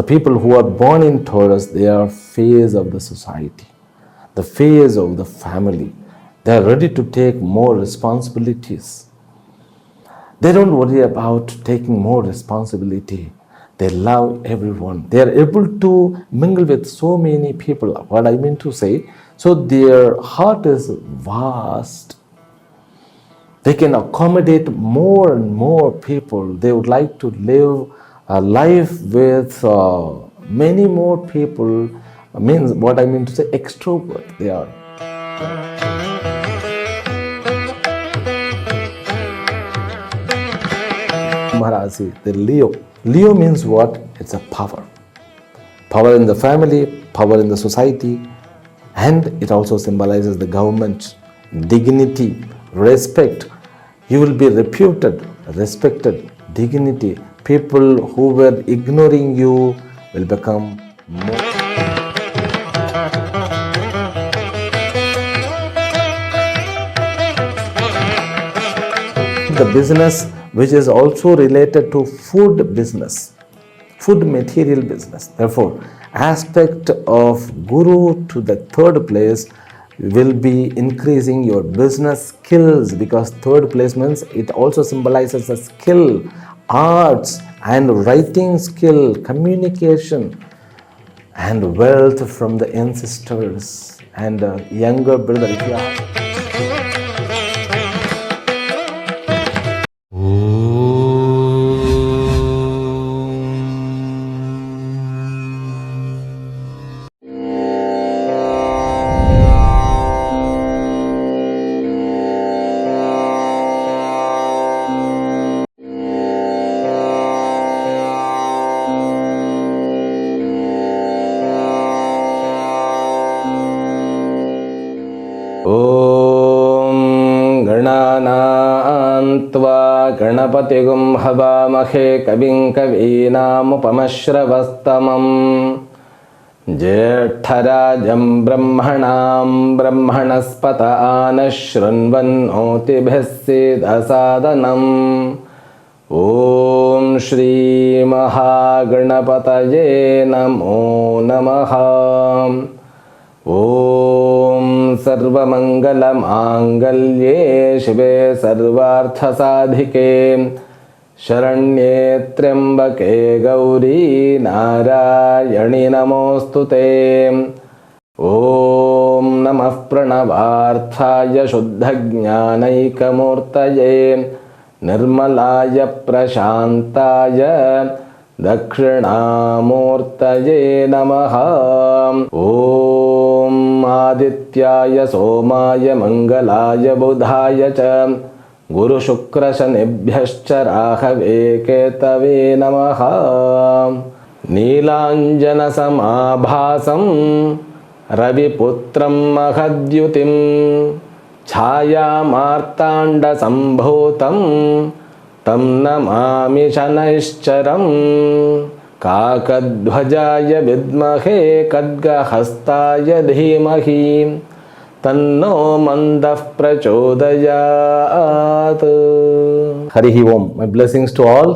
The people who are born in Taurus, they are face of the society, the face of the family. They are ready to take more responsibilities. They don't worry about taking more responsibility. They love everyone. They are able to mingle with so many people. What I mean to say, so their heart is vast. They can accommodate more and more people. They would like to live a life with many more people. Means what I mean to say, extrovert they are. Kumbharasi, the Leo. Leo means what? It's a power. Power in the family, power in the society, and it also symbolizes the government, dignity, respect. You will be reputed, respected, dignity. People who were ignoring you will become more. The business which is also related to food business, food material business. Therefore, aspect of Guru to the third place will be increasing your business skills, because third place means it also symbolizes a skill, arts and writing skill, communication and wealth from the ancestors and younger brother. If you are गणपतिगुं हवामहे कविं कवीनामुपमश्रवस्तमं ज्येष्ठराजं ब्रह्मणां ब्रह्मणस्पत आनशृण्वन्नोतिभिः सीदसादनम् ॐ श्रीमहागणपतये नमो नमः। ॐ सर्वमङ्गलमाङ्गल्ये शिवे सर्वार्थसाधिके शरण्ये त्र्यम्बके गौरी नारायणि नमोऽस्तुते। ॐ नमः प्रणवार्थाय शुद्धज्ञानैकमूर्तये निर्मलाय प्रशान्ताय दक्षिणामूर्तये नमः। ॐ आदित्याय सोमाय मंगलाय बुधाय च गुरुशुक्रशनिभ्यश्च राहवे केतवे नमः। नीलाञ्जनसमाभासं रविपुत्रं महद्युतिं छायामार्ताण्डसम्भूतं तं नमामि शनैश्चरम्। काकध्वजाय विद्महे खड्गहस्ताय धीमहि तन्नो मन्दः प्रचोदयात्। Harihi Om. My blessings to all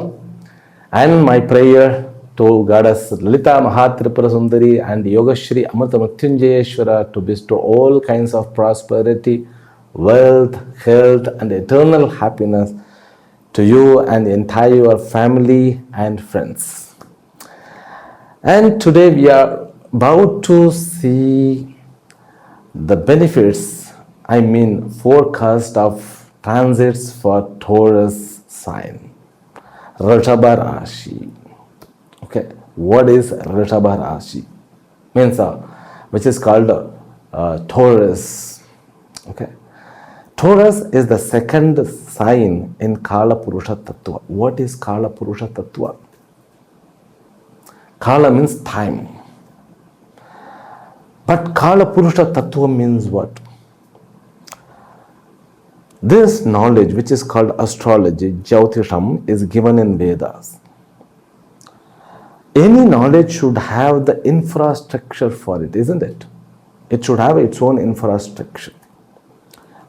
and my prayer to Goddess Lalita Mahatripura Sundari and Yogashri Amrita Mrityunjayeshwara to bestow all kinds of prosperity, wealth, health and eternal happiness to you and the entire your family and friends. And today we are about to see the benefits, I mean forecast of transits for Taurus sign, Rishabha Rashi. Okay, what is Rishabha Rashi? Means which is called Taurus. Okay, Taurus is the second sign in Kala Purusha Tattva. What is Kala Purusha Tattva? Kala means time. But Kala Purusha Tattva means what? This knowledge, which is called astrology, Jyotisham, is given in Vedas. Any knowledge should have the infrastructure for it, isn't it? It should have its own infrastructure.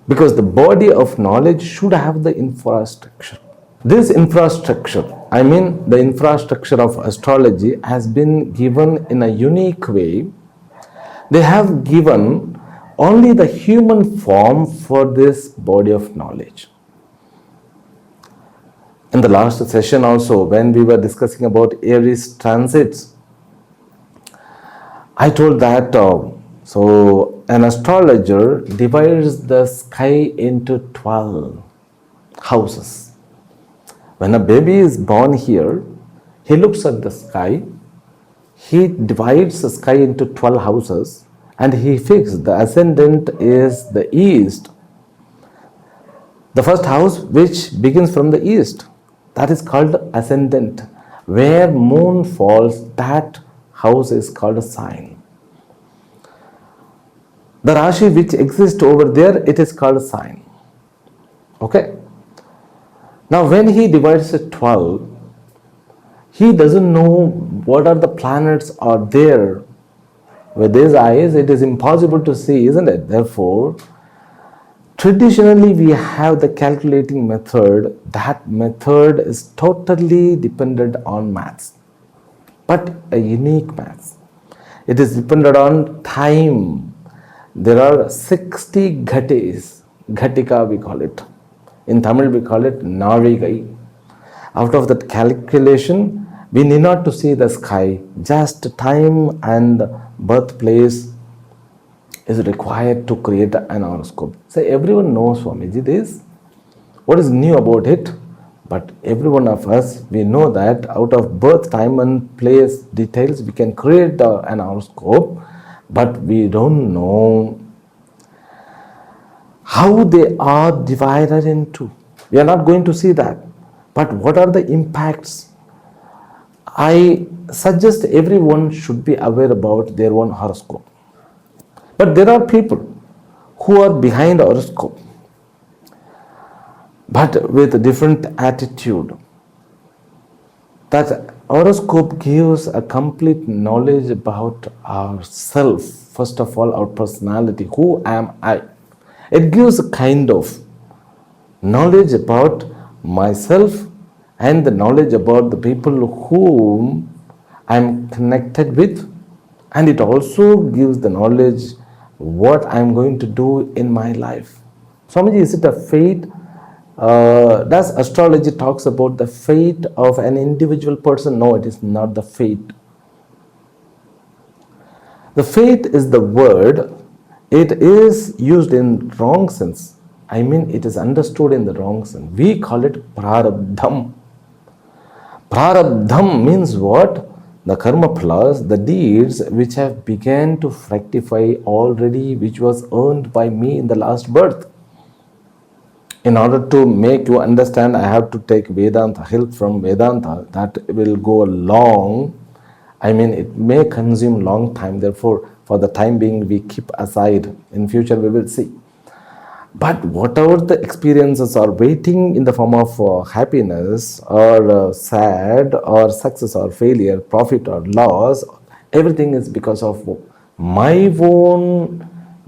Because the body of knowledge should have the infrastructure. This infrastructure, I mean, the infrastructure of astrology has been given in a unique way. They have given only the human form for this body of knowledge. In the last session also, when we were discussing about Aries transits, I told that so an astrologer divides the sky into 12 houses. When a baby is born here, he looks at the sky, he divides the sky into 12 houses, and he fixes the ascendant is the east. The first house which begins from the east, that is called ascendant. Where moon falls, that house is called a sign. The Rashi which exists over there, it is called a sign. Okay. Now when he divides it 12, he doesn't know what are the planets are there. With his eyes, it is impossible to see, isn't it? Therefore, traditionally we have the calculating method. That method is totally dependent on maths, but a unique maths. It is dependent on time. There are 60 ghatis, ghatika we call it. In Tamil we call it narigai. Out of that calculation, we need not to see the sky. Just time and birthplace is required to create an horoscope. So everyone knows, Swamiji, this. What is new about it? But every one of us, we know that out of birth, time and place details, we can create an horoscope, but we don't know how they are divided into. We are not going to see that. But what are the impacts? I suggest everyone should be aware about their own horoscope. But there are people who are behind horoscope, but with a different attitude. That horoscope gives a complete knowledge about ourself. First of all, our personality. Who am I? It gives a kind of knowledge about myself and the knowledge about the people whom I'm connected with, and it also gives the knowledge what I'm going to do in my life. Swamiji, is it a fate? Does astrology talks about the fate of an individual person? No, it is not the fate. The fate is the word. It is used in wrong sense. I mean, it is understood in the wrong sense. We call it prarabdham. Prarabdham means what? The karma plus the deeds which have begun to fructify already, which was earned by me in the last birth. In order to make you understand, I have to take Vedanta, help from Vedanta. That will go long. I mean, it may consume long time. Therefore, for the time being, we keep aside. In future, we will see. But whatever the experiences are waiting in the form of happiness or sad or success or failure, profit or loss, everything is because of my own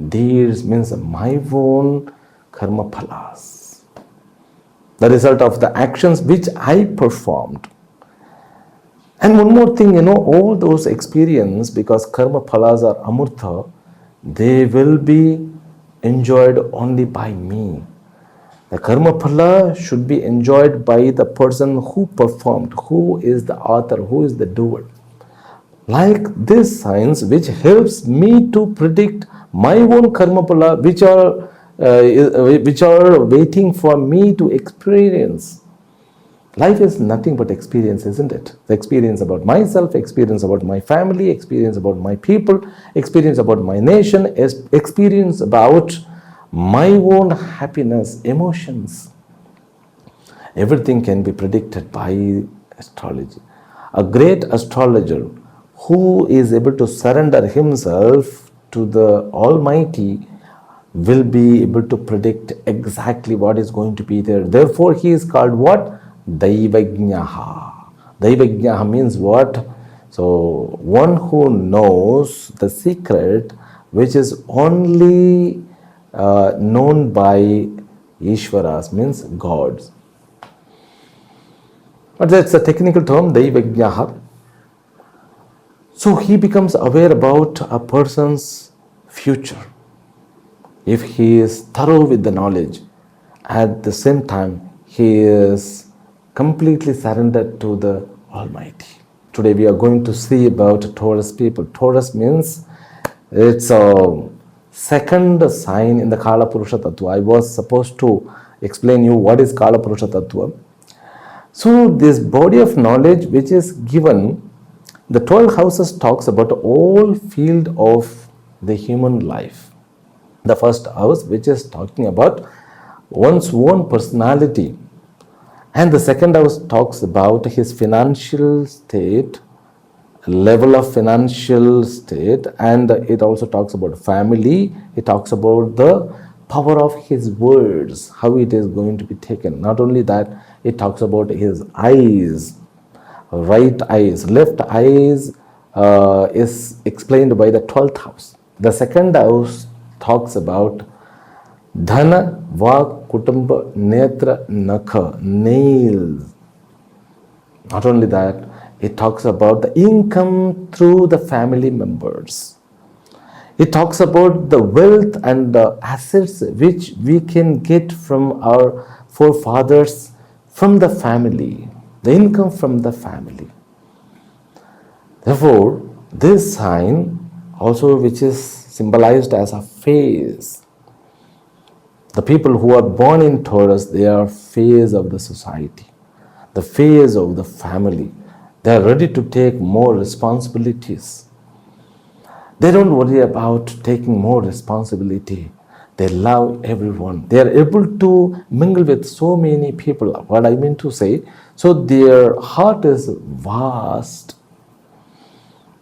deeds, means my own karma phalas. The result of the actions which I performed. And one more thing, all those experiences, because karma phalas are amurtha, they will be enjoyed only by me. The karma phala should be enjoyed by the person who performed, who is the author, who is the doer. Like this science which helps me to predict my own karma phala, which are waiting for me to experience. Life is nothing but experience, isn't it? The experience about myself, experience about my family, experience about my people, experience about my nation, experience about my own happiness, emotions. Everything can be predicted by astrology. A great astrologer who is able to surrender himself to the Almighty will be able to predict exactly what is going to be there. Therefore, he is called what? Daivajnaha. Daivajnaha means what? So, one who knows the secret which is only known by Ishwaras, means gods. But that's a technical term, Daivagyaha. So he becomes aware about a person's future if he is thorough with the knowledge. At the same time, he is completely surrendered to the Almighty. Today we are going to see about Taurus people. Taurus means it's a second sign in the Kala Purusha Tattva. I was supposed to explain you what is Kala Purusha Tattva. So this body of knowledge which is given, the 12 houses talks about all field of the human life. The first house which is talking about one's own personality, and the second house talks about his financial state, level of financial state, and it also talks about family. It talks about the power of his words, how it is going to be taken. Not only that, it talks about his eyes, right eyes, left eyes is explained by the 12th house. The second house talks about Dhana, Vak, Kutumba, Netra, Nakha, nails. Not only that, it talks about the income through the family members. It talks about the wealth and the assets which we can get from our forefathers, from the family, the income from the family. Therefore, this sign also, which is symbolized as a phase. The people who are born in Taurus, they are phase of the society, the phase of the family. They are ready to take more responsibilities. They don't worry about taking more responsibility. They love everyone. They are able to mingle with so many people. What I mean to say, so their heart is vast.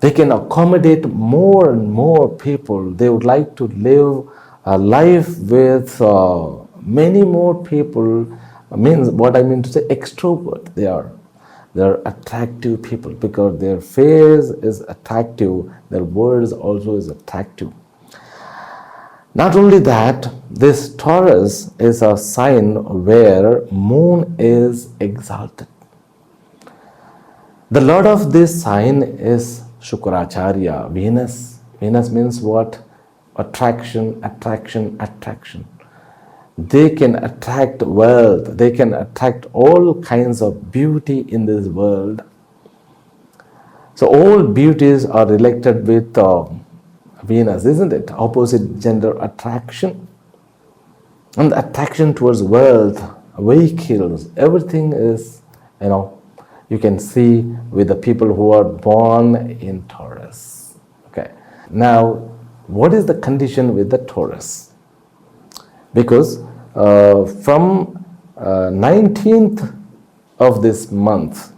They can accommodate more and more people. They would like to live a life with many more people. Means what I mean to say, extrovert. They're attractive people because their face is attractive, their words also is attractive. Not only that, this Taurus is a sign where moon is exalted. The lord of this sign is Shukracharya, Venus. Venus means what? Attraction, attraction, attraction. They can attract wealth, they can attract all kinds of beauty in this world. So all beauties are related with Venus, isn't it? Opposite gender attraction. And attraction towards wealth, vehicles, everything is, you can see with the people who are born in Taurus. Okay. Now, what is the condition with the Taurus? Because from 19th of this month,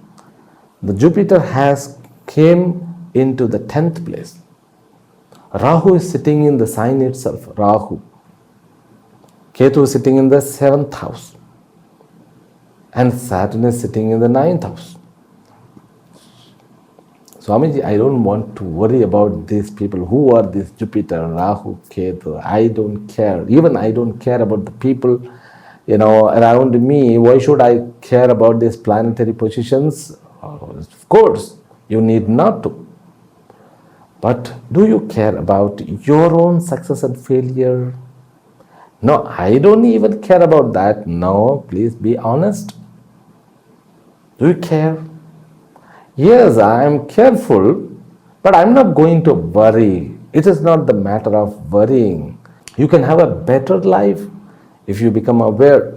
the Jupiter has came into the 10th place. Rahu is sitting in the sign itself, Rahu. Ketu is sitting in the 7th house. And Saturn is sitting in the 9th house. Swamiji, I don't want to worry about these people. Who are these Jupiter, Rahu, Ketu? I don't care. Even I don't care about the people, around me. Why should I care about these planetary positions? Of course, you need not to. But do you care about your own success and failure? No, I don't even care about that. No, please be honest. Do you care? Yes, I am careful, but I'm not going to worry. It is not the matter of worrying. You can have a better life if you become aware.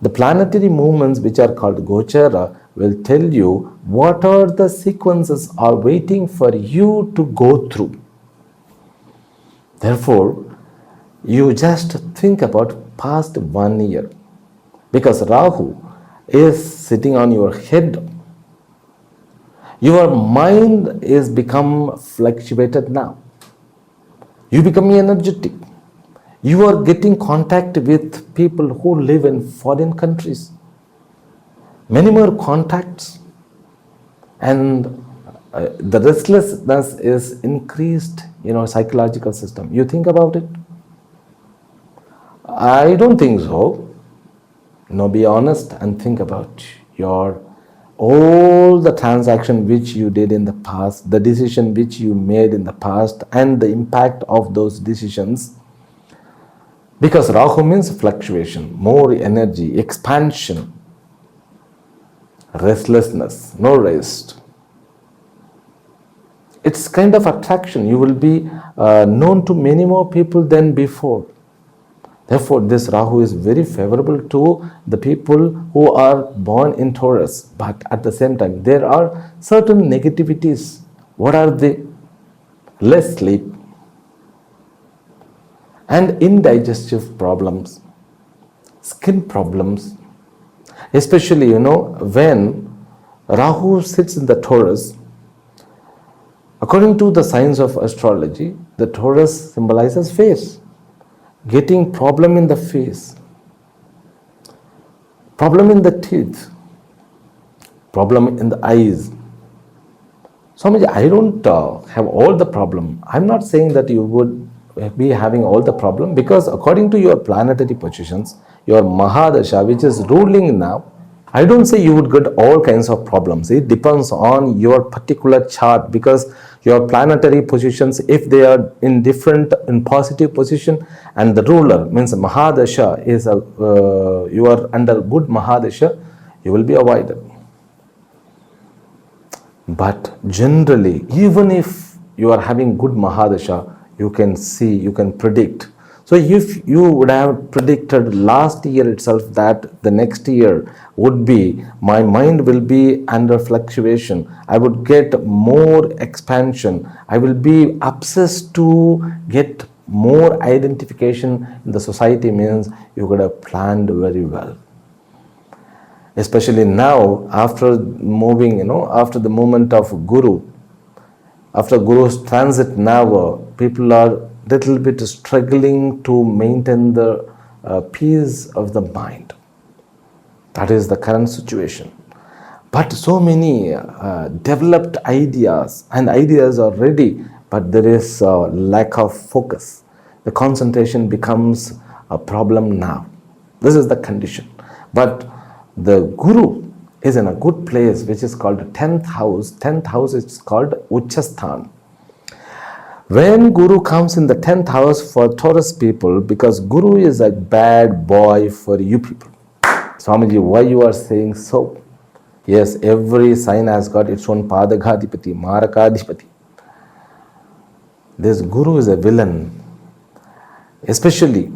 The planetary movements, which are called Gochara, will tell you what are the sequences are waiting for you to go through. Therefore, you just think about past 1 year, because Rahu is sitting on your head. Your mind is become fluctuated now. You become energetic. You are getting contact with people who live in foreign countries. Many more contacts, and the restlessness is increased, psychological system. You think about it? I don't think so. Be honest and think about your all the transaction which you did in the past, the decision which you made in the past, and the impact of those decisions. Because Rahu means fluctuation, more energy, expansion, restlessness, no rest. It's kind of attraction. You will be known to many more people than before. Therefore, this Rahu is very favorable to the people who are born in Taurus. But at the same time, there are certain negativities. What are they? Less sleep and indigestive problems, skin problems. Especially, when Rahu sits in the Taurus, according to the science of astrology, the Taurus symbolizes face. Getting problem in the face, problem in the teeth, problem in the eyes. Swamiji, I don't have all the problem. I'm not saying that you would be having all the problem, because according to your planetary positions, your Mahadasha, which is ruling now, I don't say you would get all kinds of problems. It depends on your particular chart, because your planetary positions, if they are in positive position, and the ruler means Mahadasha is you are under good Mahadasha, you will be avoided. But generally, even if you are having good Mahadasha, you can see, you can predict. So if you would have predicted last year itself that the next year would be, my mind will be under fluctuation, I would get more expansion, I will be obsessed to get more identification in the society, means you could have planned very well. Especially now, after moving, after the movement of Guru, after Guru's transit now, people are little bit struggling to maintain the peace of the mind. That is the current situation. But so many developed ideas, and ideas are ready, but there is a lack of focus. The concentration becomes a problem now. This is the condition. But the Guru is in a good place, which is called 10th house. 10th house is called Uchasthan. When Guru comes in the 10th house for Taurus people, because Guru is a bad boy for you people. Swamiji, why you are saying so? Yes, every sign has got its own Padaghadipati, Marakadipati. This Guru is a villain. Especially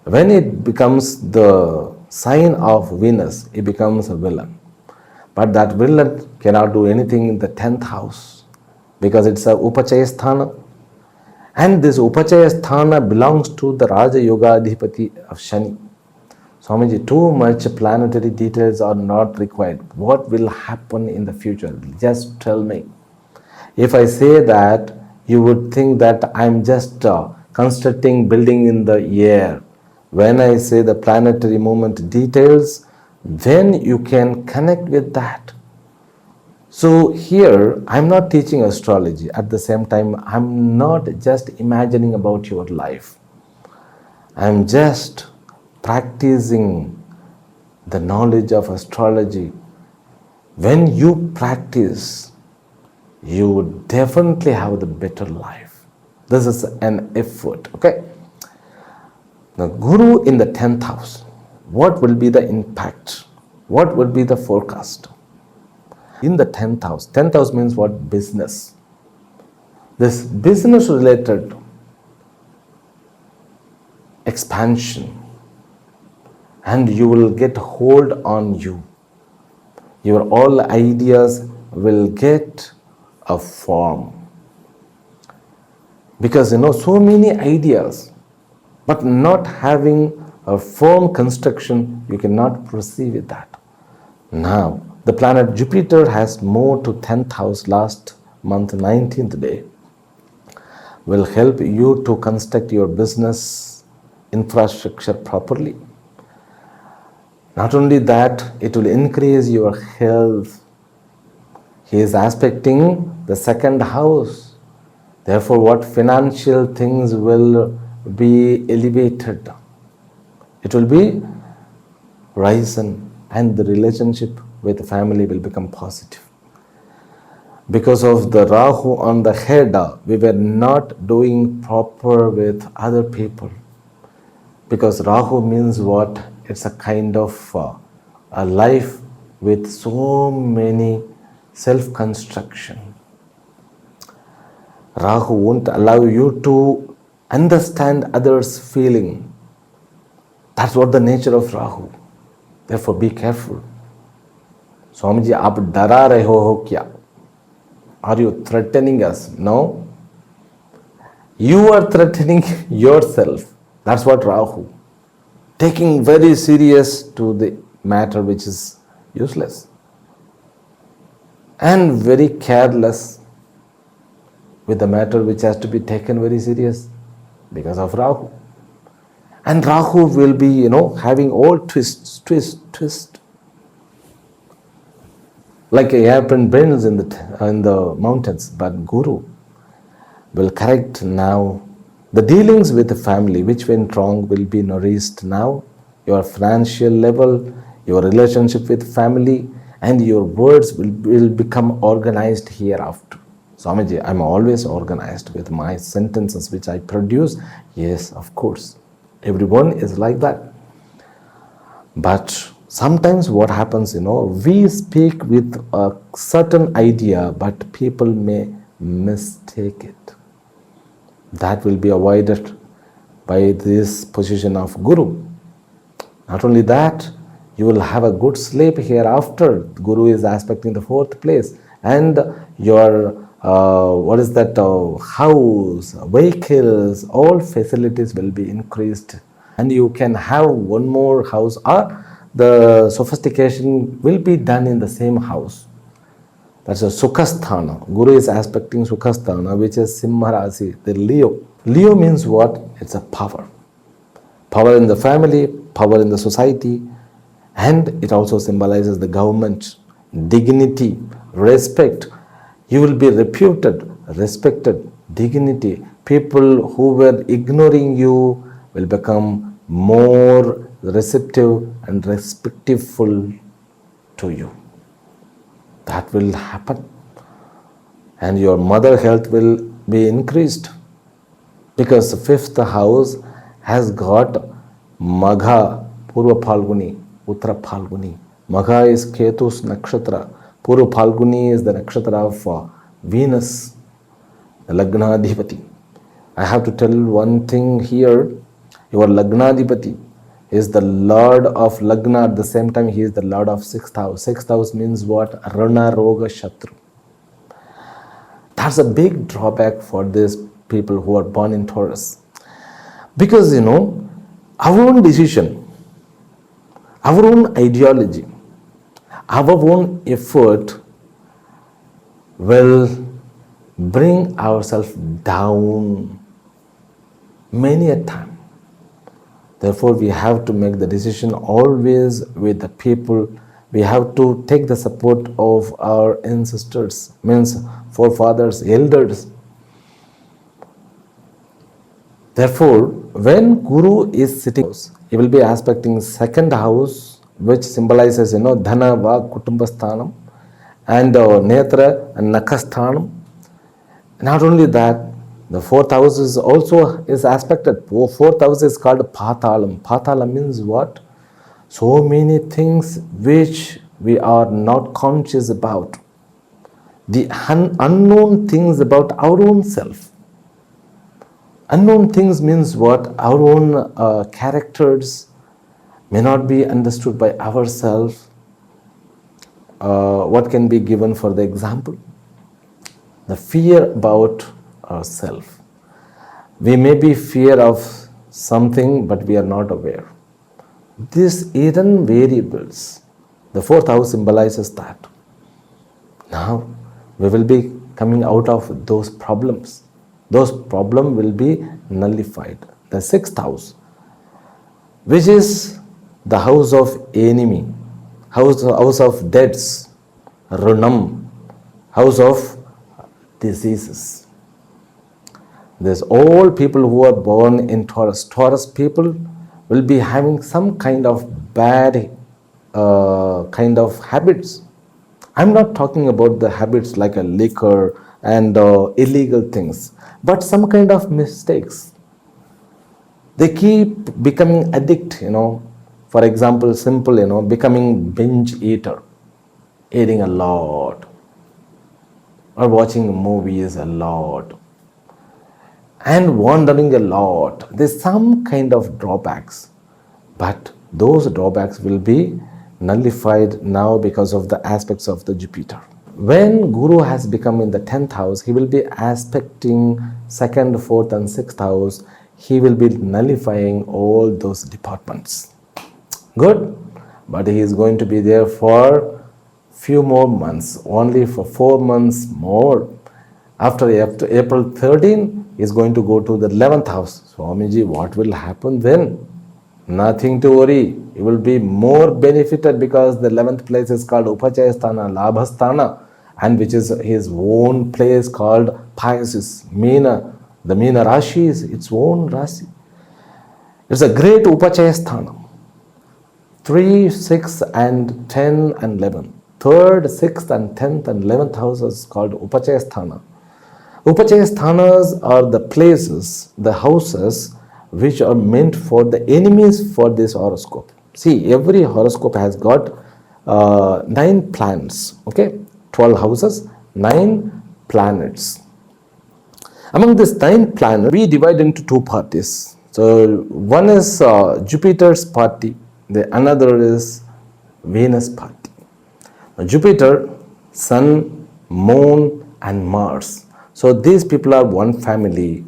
when it becomes the sign of Venus, it becomes a villain. But that villain cannot do anything in the 10th house, because it's a Upachaya Sthana. And this Upachaya Sthana belongs to the Raja Yoga Adhipati of Shani. Swamiji, too much planetary details are not required. What will happen in the future? Just tell me. If I say that, you would think that I'm just constructing building in the air. When I say the planetary movement details, then you can connect with that. So here, I'm not teaching astrology. At the same time, I'm not just imagining about your life. I'm just practicing the knowledge of astrology. When you practice, you would definitely have the better life. This is an effort, okay? The Guru in the 10th house, what will be the impact? What will be the forecast? In the 10th house means what? Business. This business related expansion, and you will get hold on you. Your all ideas will get a form. Because so many ideas, but not having a firm construction, you cannot proceed with that. Now, the planet Jupiter has moved to 10th house last month, 19th day, will help you to construct your business infrastructure properly. Not only that, it will increase your health. He is aspecting the 2nd house. Therefore, what financial things will be elevated? It will be risen, and the relationship with family will become positive. Because of the Rahu on the head, we were not doing proper with other people. Because Rahu means what? It's a kind of a life with so many self-construction. Rahu won't allow you to understand others' feeling. That's what the nature of Rahu. Therefore, be careful. Swamiji, aap dara rahe ho kya? Are you threatening us? No. You are threatening yourself. That's what Rahu. Taking very serious to the matter which is useless. And very careless with the matter which has to be taken very serious because of Rahu. And Rahu will be, having all twist. Like a hairpin bends in the mountains. But Guru will correct now. The dealings with the family which went wrong will be nourished now. Your financial level, your relationship with family, and your words will become organized hereafter. Swamiji, I'm always organized with my sentences which I produce. Yes, of course. Everyone is like that. But sometimes what happens, we speak with a certain idea, but people may mistake it. That will be avoided by this position of Guru. Not only that, you will have a good sleep hereafter. Guru is aspecting the fourth place. And your house, vehicles, all facilities will be increased. And you can have one more house, or the sophistication will be done in the same house. That's a Sukhasthana. Guru is aspecting Sukhasthana, which is Simha Rasi, the Leo. Leo means what? It's a power. Power in the family, power in the society, and it also symbolizes the government, dignity, respect. You will be reputed, respected, dignity. People who were ignoring you will become more receptive and respectful to you. That will happen. And your mother health will be increased. Because the fifth house has got Magha, Purva Phalguni, Uttara Phalguni. Magha is Ketu's nakshatra. Purva Phalguni is the nakshatra of Venus, the Lagnadhipati. I have to tell one thing here. Your Lagnadhipati is the Lord of Lagna. At the same time, he is the Lord of sixth house. Sixth house means what? Rana Roga Shatru. That's a big drawback for these people who are born in Taurus. Because, our own decision, our own ideology, our own effort will bring ourselves down many a time. Therefore, we have to make the decision always with the people. We have to take the support of our ancestors, means forefathers, elders. Therefore, when Guru is sitting, he will be aspecting second house, which symbolizes, Dhana, Vak, Kutumbasthanam, and Netra and Nakasthanam. Not only that, the fourth house is also aspected. Fourth house is called Patalam. Patalam means what? So many things which we are not conscious about. The unknown things about our own self. Unknown things means what? Our own characters may not be understood by ourselves. What can be given for the example? The fear about ourselves. We may be fear of something, but we are not aware. These hidden variables, the fourth house symbolizes that. Now, we will be coming out of those problems. Those problems will be nullified. The sixth house, which is the house of enemy, house of deaths, runam, house of diseases. There's all people who are born in Taurus. Taurus people will be having some kind of bad kind of habits. I'm not talking about the habits like a liquor and illegal things, but some kind of mistakes. They keep becoming addict, For example, simple, becoming binge eater, eating a lot, or watching movies a lot, and wandering a lot. There's some kind of drawbacks, but those drawbacks will be nullified now because of the aspects of the Jupiter. When Guru has become in the 10th house, he will be aspecting 2nd, 4th, and 6th house. He will be nullifying all those departments. Good, but he is going to be there for few more months, only for 4 months more. After April 13, he is going to go to the 11th house. Swamiji, what will happen then? Nothing to worry. You will be more benefited because the 11th place is called Upachayasthana, Labhasthana, and which is his own place called Pisces, Meena. The Meena Rashi is its own Rashi. It's a great Upachayasthana. 3, 6, and 10 and 11. 3rd, 6th, and 10th and 11th houses called Upachayasthana. Upachayasthanas are the places, the houses which are meant for the enemies for this horoscope. See, every horoscope has got 9 planets, okay? 12 houses, 9 planets. Among these 9 planets, we divide into 2 parties. So, one is Jupiter's party, the another is Venus party. Jupiter, Sun, Moon, and Mars. So, these people are one family.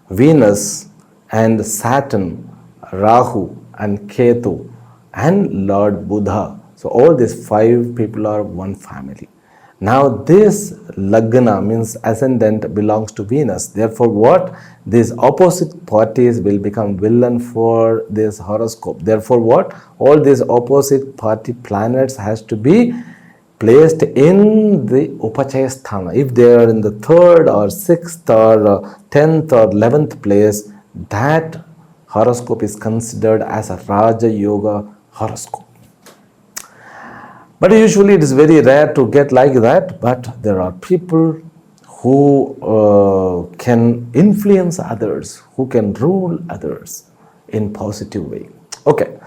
Venus and Saturn, Rahu and Ketu, and Lord Buddha. So all these 5 people are one family. Now this Lagna means ascendant belongs to Venus. Therefore what? These opposite parties will become villain for this horoscope. Therefore what? All these opposite party planets has to be placed in the Upachayasthana. If they are in the 3rd or 6th or 10th or 11th place, that horoscope is considered as a Raja Yoga horoscope. But usually it is very rare to get like that, but there are people who can influence others, who can rule others in positive way. Okay,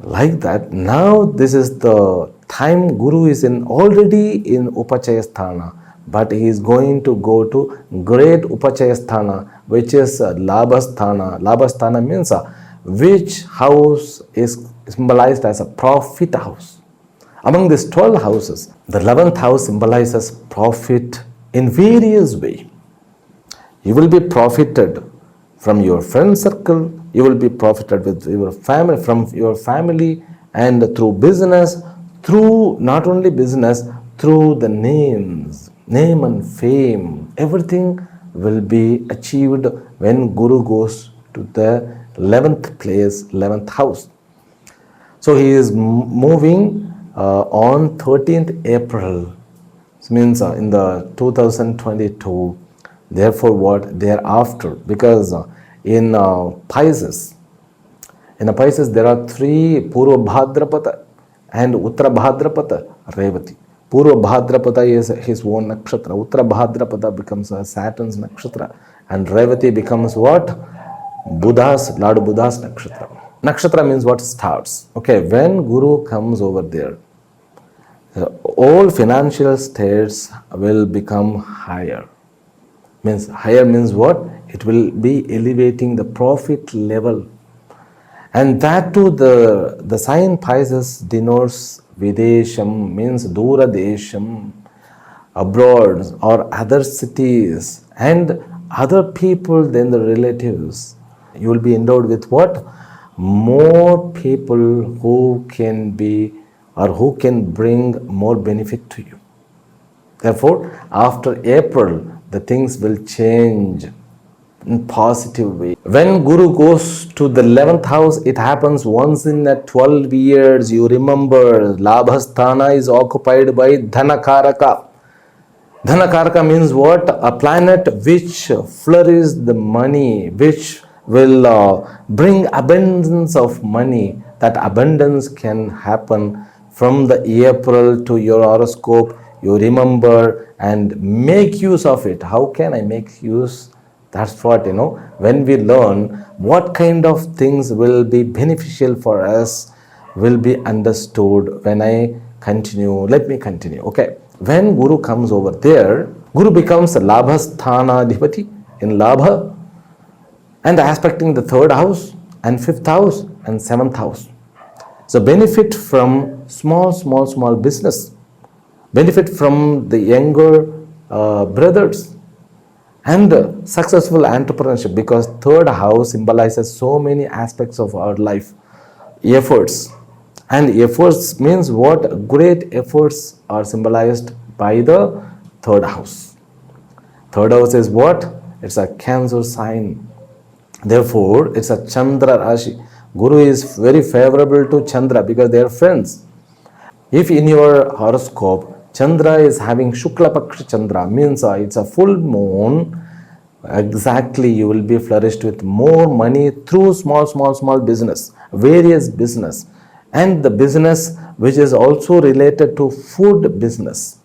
like that. Now this is the time Guru is already in Upachayasthana, but he is going to go to great Upachayasthana, which is Labhasthana. Labhasthana means which house is symbolized as a profit house. Among these 12 houses, the 11th house symbolizes profit in various ways. You will be profited from your friend circle, you will be profited with your family, from your family, and through business, through not only business, through the name and fame. Everything will be achieved when Guru goes to the 11th place, 11th house. So he is moving on 13th April, this means in the 2022. Therefore what? Thereafter, because in Pisces there are 3 Purva Bhadrapada and Uttara Bhadrapada, Revati. Purva Bhadrapada is his own nakshatra. Uttara Bhadrapada becomes Saturn's nakshatra, and Revati becomes what? Lord Buddha's nakshatra. Nakshatra means what? Stars. Okay, when Guru comes over there, all financial states will become higher. Higher means what? It will be elevating the profit level. And that too, the sign Pisces denotes Videsham, means Dura Desham, abroad or other cities and other people than the relatives. You will be endowed with what? More people who can be or who can bring more benefit to you. Therefore, after April, the things will change in positive way. When Guru goes to the 11th house, it happens once in 12 years. You remember, Labhasthana is occupied by Dhanakaraka. Dhanakaraka means what? A planet which flourishes the money, which will bring abundance of money. That abundance can happen from the April to your horoscope, you remember and make use of it. How can I make use? That's what, when we learn what kind of things will be beneficial for us, will be understood when I continue. Let me continue. Okay. When Guru comes over there, Guru becomes Labha Sthana Adhipati in Labha and aspecting the third house and fifth house and seventh house. So benefit from small business, benefit from the younger brothers and successful entrepreneurship, because third house symbolizes so many aspects of our life, efforts. And efforts means what? Great efforts are symbolized by the third house. Third house is what? It's a Cancer sign. Therefore, it's a Chandra Rashi. Guru is very favorable to Chandra because they are friends. If in your horoscope, Chandra is having Shukla Paksha Chandra, means it's a full moon, exactly you will be flourished with more money through small business, various business, and the business which is also related to food business,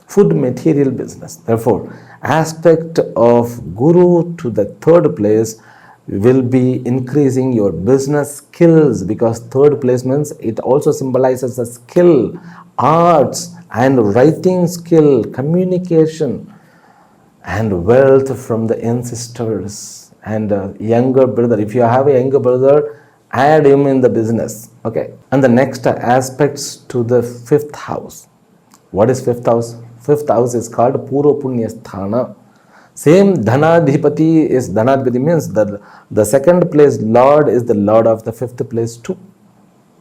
food material business. Therefore, aspect of Guru to the third place will be increasing your business skills, because third place means it also symbolizes a skill, arts and writing skill, communication and wealth from the ancestors and younger brother. If you have a younger brother, add him in the business. Okay. And the next aspects to the fifth house. What is fifth house? Fifth house is called Purva Punya Sthana. Same Dhanadhipati is Dhanadhipati means that the second place Lord is the Lord of the fifth place too.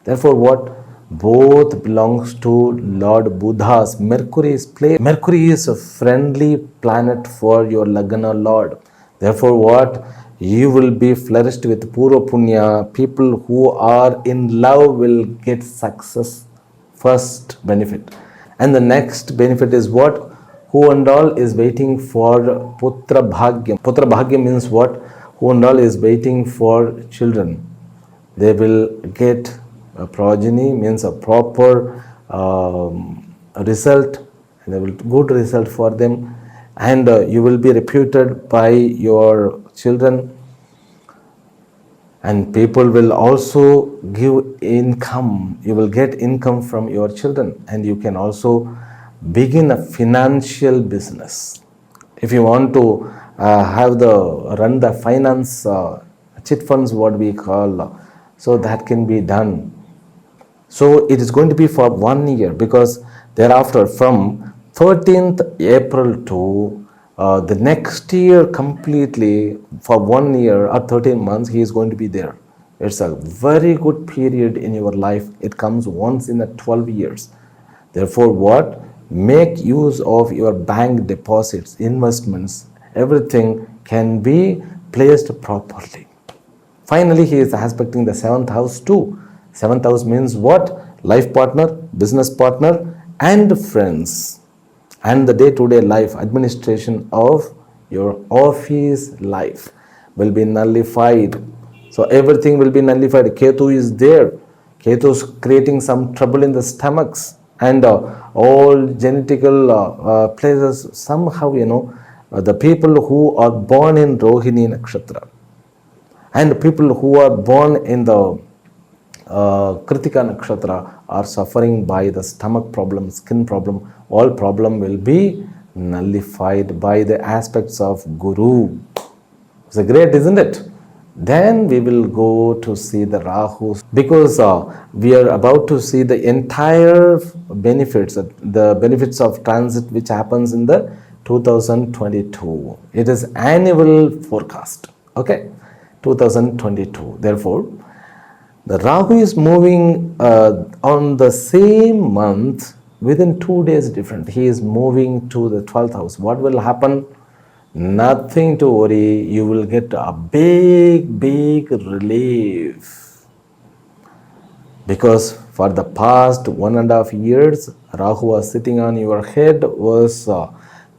Therefore, what? Both belongs to Lord Buddha's. Mercury is a friendly planet for your Lagna Lord. Therefore, what? You will be flourished with Purva Punya. People who are in love will get success. First benefit. And the next benefit is what? Who and all is waiting for Putra Bhagyam. Putra Bhagyam means what? Who and all is waiting for children. They will get a progeny, means a proper result, and they will good result for them, and you will be reputed by your children, and people will also give income. You will get income from your children, and you can also begin a financial business. If you want to run the finance chit funds, what we call, so that can be done. So it is going to be for 1 year, because thereafter from 13th April to the next year completely, for 1 year or 13 months, he is going to be there. It's a very good period in your life. It comes once in a 12 years. Therefore, what? Make use of your bank deposits, investments, everything can be placed properly. Finally, he is aspecting the seventh house too. Seventh house means what? Life partner, business partner, and friends, and the day-to-day life, administration of your office life will be nullified. So everything will be nullified. Ketu is there. Ketu is creating some trouble in the stomachs, and all genetical places. Somehow, the people who are born in Rohini Nakshatra and people who are born in the Kritika Nakshatra are suffering by the stomach problem, skin problem. All problem will be nullified by the aspects of Guru. It's great, isn't it? Then we will go to see the Rahu, because we are about to see the entire benefits, the benefits of transit which happens in the 2022. It is annual forecast. Okay, 2022. Therefore, the Rahu is moving on the same month within 2 days different. He is moving to the 12th house. What will happen? Nothing to worry. You will get a big relief. Because for the past 1.5 years, Rahu was sitting on your head, was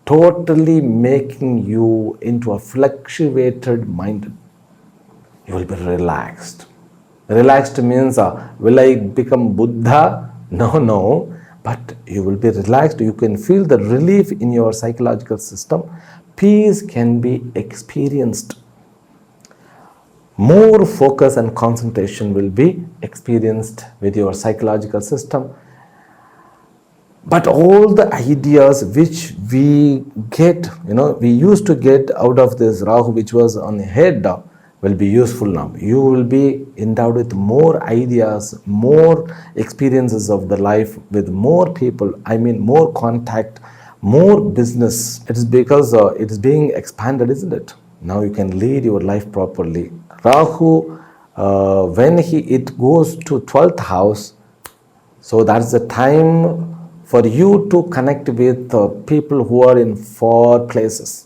totally making you into a fluctuated mind. You will be relaxed. Relaxed means, will I become Buddha No, but you will be relaxed. You can feel the relief in your psychological system. Peace can be experienced. More focus and concentration will be experienced with your psychological system. But all the ideas which we get, we used to get out of this Rahu, which was on the head, will be useful now. You will be endowed with more ideas, more experiences of the life, with more people, more contact, more business. It is because it is being expanded, isn't it? Now you can lead your life properly. Rahu, when it goes to 12th house, so that's the time for you to connect with people who are in far places.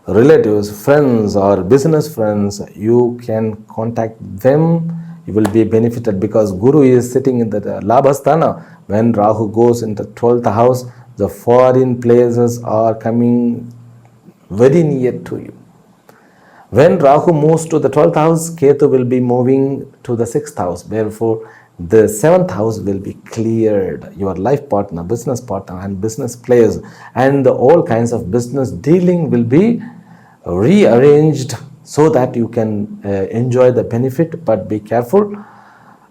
Relatives, friends or business friends, you can contact them. You will be benefited because Guru is sitting in the Labhasthana. When Rahu goes into 12th house, the foreign places are coming very near to you. When Rahu moves to the 12th house, Ketu will be moving to the 6th house. Therefore, the 7th house will be cleared. Your life partner, business partner and business players and all kinds of business dealing will be rearranged so that you can enjoy the benefit, but be careful.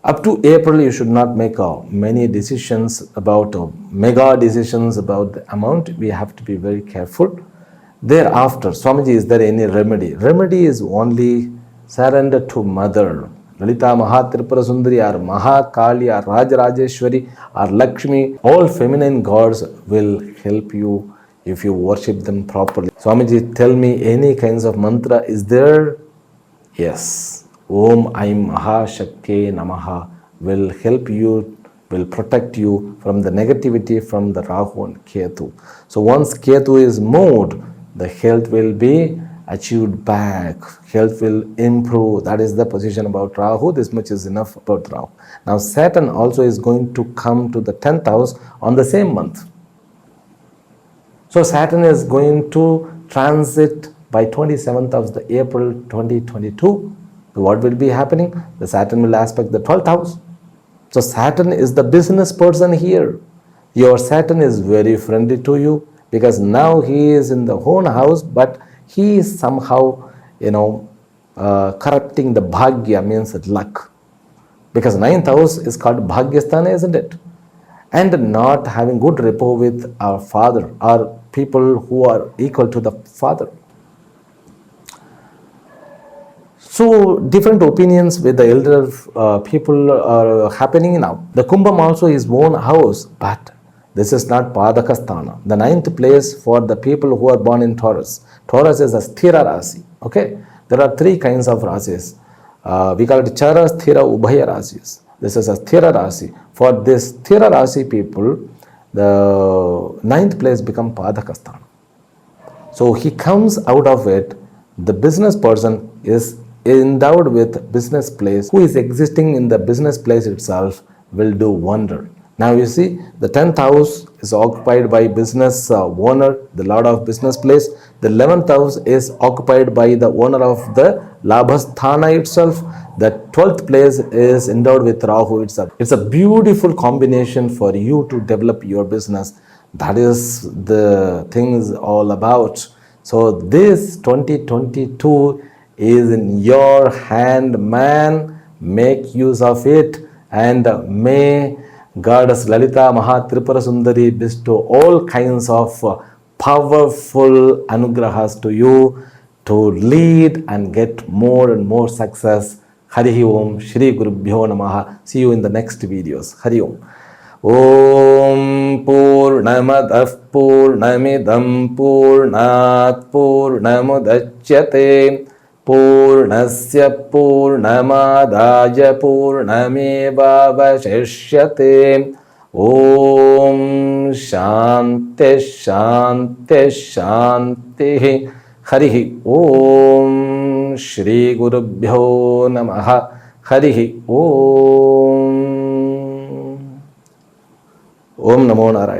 Up to April, you should not make many decisions about mega decisions about the amount. We have to be very careful. Thereafter, Swamiji, is there any remedy? Remedy is only surrender to Mother. Lalita Mahatripura Sundari or Mahakali or Rajarajeshwari or Lakshmi, all feminine gods will help you if you worship them properly. Swamiji, tell me any kinds of mantra is there? Yes. Om Aim Mahashakti Namaha will help you, will protect you from the negativity from the Rahu and Ketu. So once Ketu is moved, the health will be achieved back. Health will improve. That is the position about Rahu. This much is enough about Rahu. Now Saturn also is going to come to the 10th house on the same month. So Saturn is going to transit by 27th of the April 2022. What will be happening? The Saturn will aspect the 12th house. So Saturn is the business person here. Your Saturn is very friendly to you because now he is in the own house, but he is somehow, corrupting the bhagya, means luck. Because 9th house is called bhagyasthana, isn't it? And not having good rapport with our father or people who are equal to the father. So different opinions with the elder people are happening now. The Kumbham also is own house, but this is not Padakasthana. The 9th place for the people who are born in Taurus. Taurus is a Sthira Rasi. Okay, there are 3 kinds of Rasis. We call it Chara, Sthira, Ubhaya Rasis. This is a Sthira Rasi. For this Sthira Rasi people, the 9th place become Padakasthana. So he comes out of it. The business person is endowed with business place, who is existing in the business place itself, will do wonder. Now you see, the 10th house is occupied by business owner, the lord of business place. The 11th house is occupied by the owner of the Labhasthana itself. The 12th place is endowed with Rahu itself. It's a beautiful combination for you to develop your business. That is the things all about. So this 2022 is in your hand, man. Make use of it, and may Goddess Lalita Mahatripura Sundari bestow all kinds of powerful anugrahas to you to lead and get more and more success. Hari Om, Shri Gurubhyo Namaha. See you in the next videos. Hari Om. Om Purnamadah Purnamidam Purnat Purnamudachyate Purnasya Purnamadaya Purnameva Vashishyate. Om Shanti Shanti Shanti. Harihi Om. Shri Gurubhyo Namaha. Harihi Om. Om Namo Narayana.